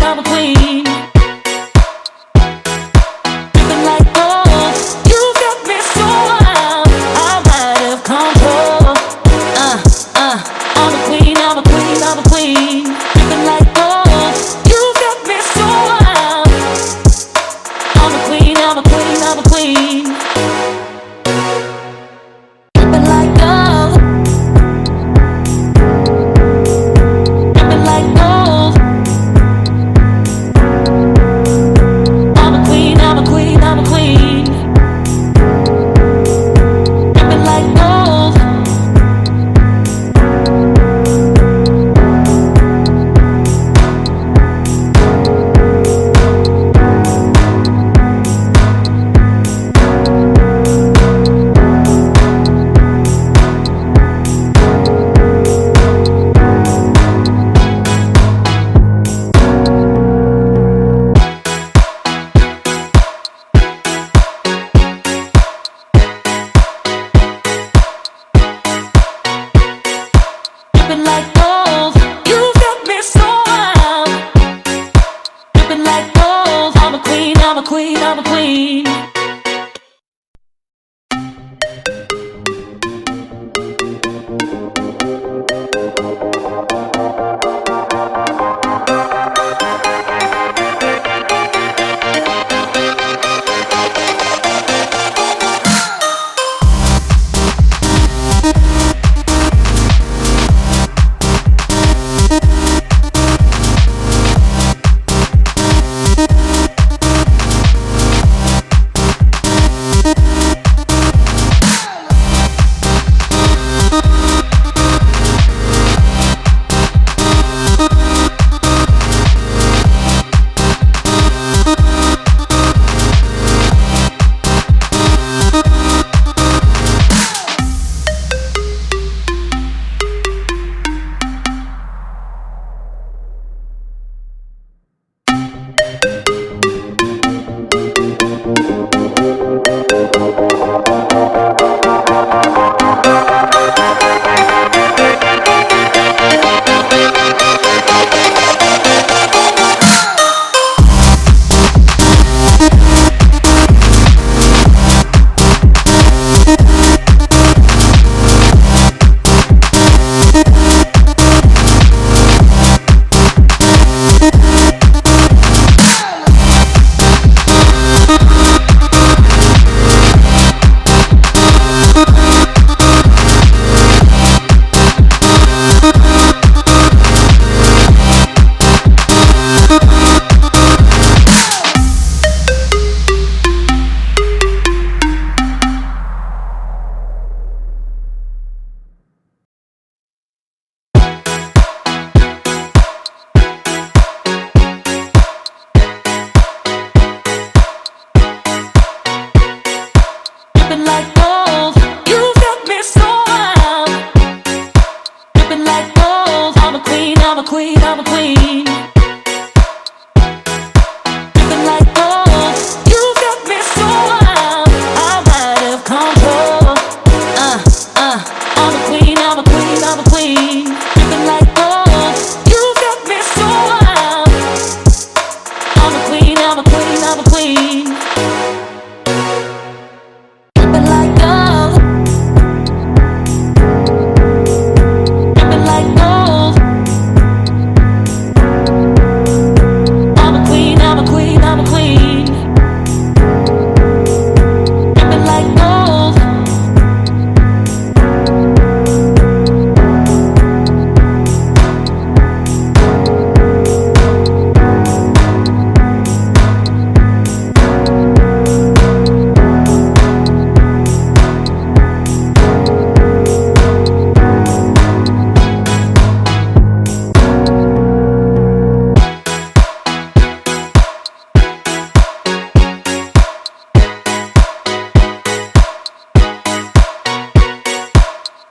I'm a queen. Dripping like gold, you got me so wild, I'm out of control. I'm a queen, I'm a queen, I'm a queen. Dripping like gold, you got me so wild. I'm a queen, I'm a queen, I'm a queen. Dripping like gold, dripping like gold. I'm a queen, I'm a queen, I'm a queen. Dripping like gold. Dripping like gold, you got me so wild. Dripping like gold, I'm a queen, I'm a queen, I'm a queen. Dripping like gold, you got me so wild. Dripping like gold, I'm a queen, I'm a queen, I'm a queen. Dripping like gold, you got me so wild, I'm out of control. I'm a queen, I'm a queen, I'm a queen. Dripping like gold, you got me so wild. I'm a queen, I'm a queen, I'm a queen. Dripping like gold, dripping like gold. I'm a queen, I'm a queen, I'm a queen. Dripping like gold.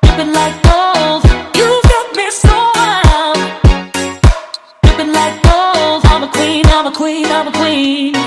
Dripping like gold, you got me so wild. Dripping like gold, I'm a queen, I'm a queen, I'm a queen.